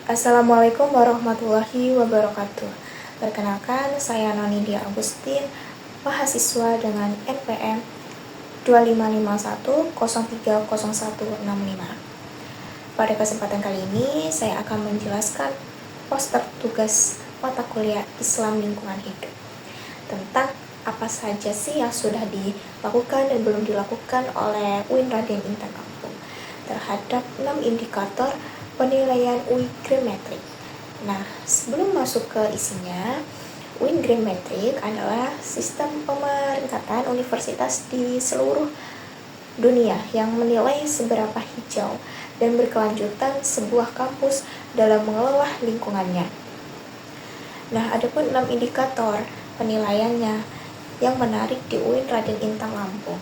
Assalamualaikum warahmatullahi wabarakatuh. Perkenalkan, saya Nonidia Agustin, mahasiswa dengan NPM 2551030165. Pada kesempatan kali ini, saya akan menjelaskan poster tugas mata kuliah Islam Lingkungan Hidup tentang apa saja sih yang sudah dilakukan dan belum dilakukan oleh UIN Raden Intan Lampung terhadap 6 indikator penilaian UIN Green Metric. Nah, sebelum masuk ke isinya, UIN Green Metric adalah sistem pemeringkatan universitas di seluruh dunia yang menilai seberapa hijau dan berkelanjutan sebuah kampus dalam mengelola lingkungannya. Nah, adapun 6 indikator penilaiannya yang menarik di UIN Raden Intan Lampung.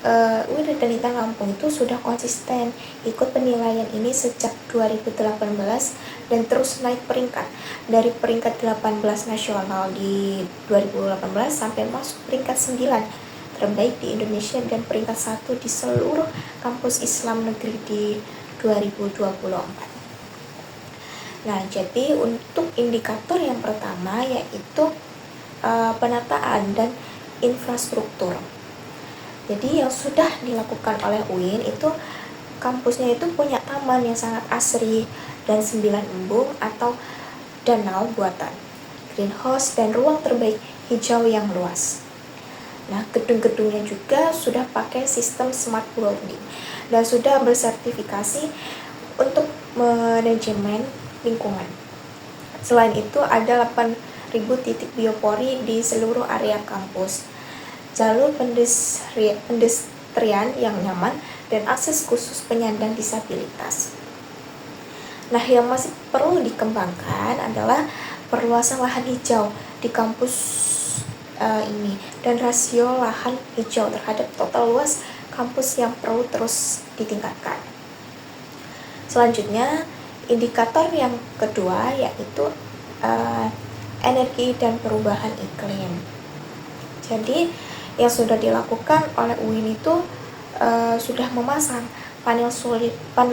UIN Raden Intan Lampung itu sudah konsisten ikut penilaian ini sejak 2018 dan terus naik peringkat dari peringkat 18 nasional di 2018 sampai masuk peringkat 9 terbaik di Indonesia dan peringkat 1 di seluruh kampus Islam negeri di 2024. Nah, jadi untuk indikator yang pertama yaitu penataan dan infrastruktur. Jadi yang sudah dilakukan oleh UIN itu kampusnya itu punya taman yang sangat asri dan 9 embung atau danau buatan, greenhouse dan ruang terbaik hijau yang luas. Nah, gedung-gedungnya juga sudah pakai sistem smart building dan sudah bersertifikasi untuk manajemen lingkungan. Selain itu ada 8.000 titik biopori di seluruh area kampus, jalur pedestrian yang nyaman, dan akses khusus penyandang disabilitas. Nah, yang masih perlu dikembangkan adalah perluasan lahan hijau di kampus ini dan rasio lahan hijau terhadap total luas kampus yang perlu terus ditingkatkan. Selanjutnya, indikator yang kedua yaitu energi dan perubahan iklim. Jadi yang sudah dilakukan oleh UIN itu sudah memasang panel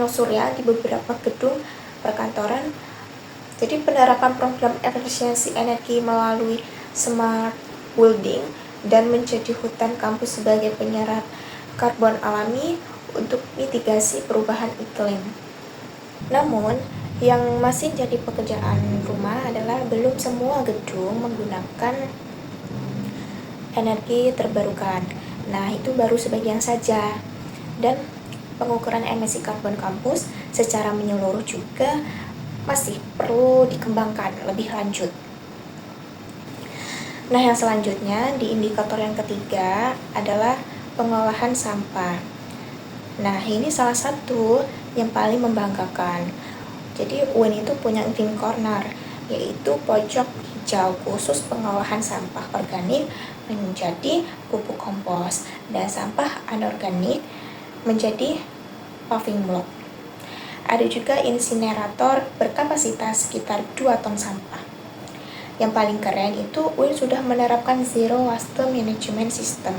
surya di beberapa gedung perkantoran. Jadi penerapan program efisiensi energi melalui smart building dan menjadi hutan kampus sebagai penyerap karbon alami untuk mitigasi perubahan iklim. Namun, yang masih jadi pekerjaan rumah adalah belum semua gedung menggunakan energi terbarukan. Nah, itu baru sebagian saja. Dan pengukuran emisi karbon kampus secara menyeluruh juga masih perlu dikembangkan lebih lanjut. Nah, yang selanjutnya di indikator yang ketiga adalah pengolahan sampah. Nah, ini salah satu yang paling membanggakan. Jadi UIN itu punya green corner, yaitu pojok hijau khusus pengolahan sampah organik menjadi pupuk kompos dan sampah anorganik menjadi paving block. Ada juga insinerator berkapasitas sekitar 2 ton sampah. Yang paling keren itu UIN sudah menerapkan zero waste management system.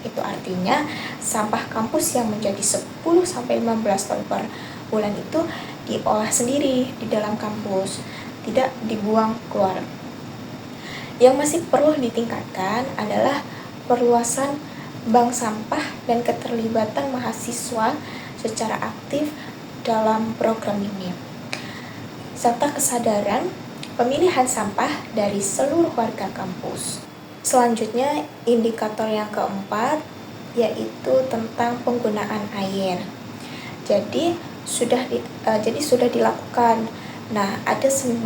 Itu artinya sampah kampus yang menjadi 10-15 ton per bulan itu diolah sendiri di dalam kampus, tidak dibuang keluar. Yang masih perlu ditingkatkan adalah perluasan bank sampah dan keterlibatan mahasiswa secara aktif dalam program ini, serta kesadaran pemilihan sampah dari seluruh warga kampus. Selanjutnya, indikator yang keempat yaitu tentang penggunaan air. Jadi sudah dilakukan. Nah, ada 19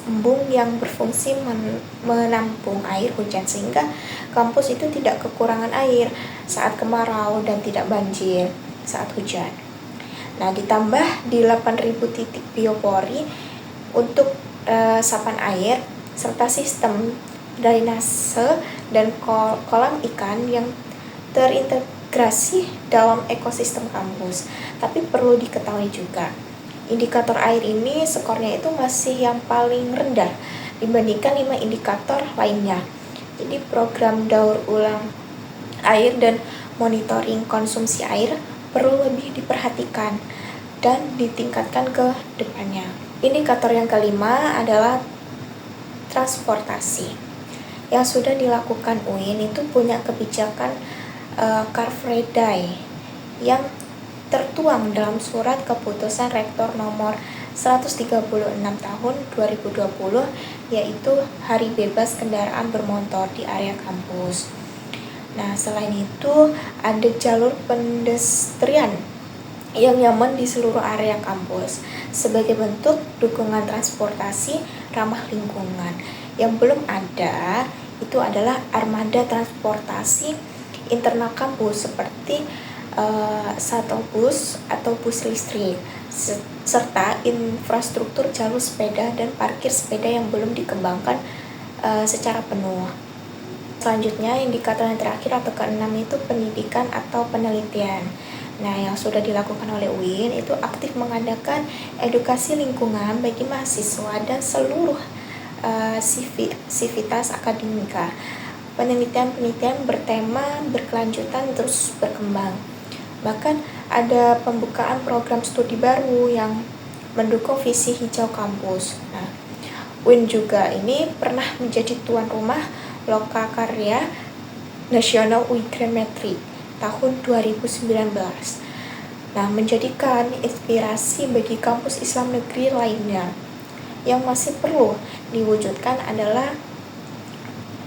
embung yang berfungsi menampung air hujan sehingga kampus itu tidak kekurangan air saat kemarau dan tidak banjir saat hujan. Nah, ditambah di 8.000 titik biopori untuk sapan air serta sistem drainase dan kolam ikan yang terintegrasi dalam ekosistem kampus. Tapi perlu diketahui juga, indikator air ini skornya itu masih yang paling rendah dibandingkan 5 indikator lainnya. Jadi program daur ulang air dan monitoring konsumsi air perlu lebih diperhatikan dan ditingkatkan ke depannya. Indikator yang kelima adalah transportasi. Yang sudah dilakukan UIN itu punya kebijakan Car Free Day yang tertuang dalam surat keputusan Rektor nomor 136 tahun 2020, yaitu Hari Bebas Kendaraan Bermotor di area kampus. Nah, selain itu ada jalur pedestrian yang nyaman di seluruh area kampus sebagai bentuk dukungan transportasi ramah lingkungan. Yang belum ada itu adalah armada transportasi internal kampus seperti shuttle bus atau bus listrik, serta infrastruktur jalur sepeda dan parkir sepeda yang belum dikembangkan secara penuh. Selanjutnya, indikator yang terakhir atau keenam itu pendidikan atau penelitian. Nah, yang sudah dilakukan oleh UIN itu aktif mengadakan edukasi lingkungan bagi mahasiswa dan seluruh sivitas akademika. Penelitian-penelitian bertema berkelanjutan terus berkembang. Bahkan ada pembukaan program studi baru yang mendukung visi hijau kampus. Nah, UIN juga ini pernah menjadi tuan rumah Lokakarya Nasional UI Green Metric tahun 2019. Nah, menjadikan inspirasi bagi kampus Islam negeri lainnya. Yang masih perlu diwujudkan adalah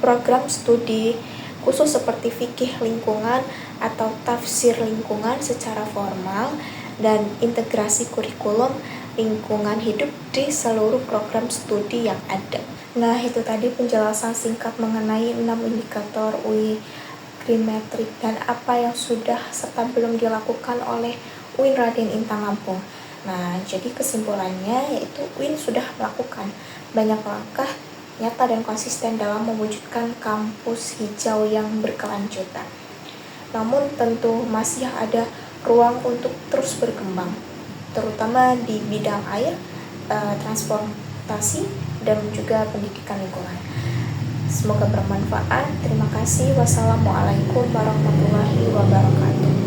program studi khusus seperti fikih lingkungan atau tafsir lingkungan secara formal dan integrasi kurikulum lingkungan hidup di seluruh program studi yang ada. Nah, itu tadi penjelasan singkat mengenai 6 indikator UI Green Metric dan apa yang sudah serta belum dilakukan oleh UIN Raden Intan Lampung. Nah, jadi kesimpulannya yaitu UIN sudah melakukan banyak langkah nyata dan konsisten dalam mewujudkan kampus hijau yang berkelanjutan. Namun tentu masih ada ruang untuk terus berkembang, terutama di bidang air, transportasi, dan juga pendidikan lingkungan. Semoga bermanfaat. Terima kasih. Wassalamualaikum warahmatullahi wabarakatuh.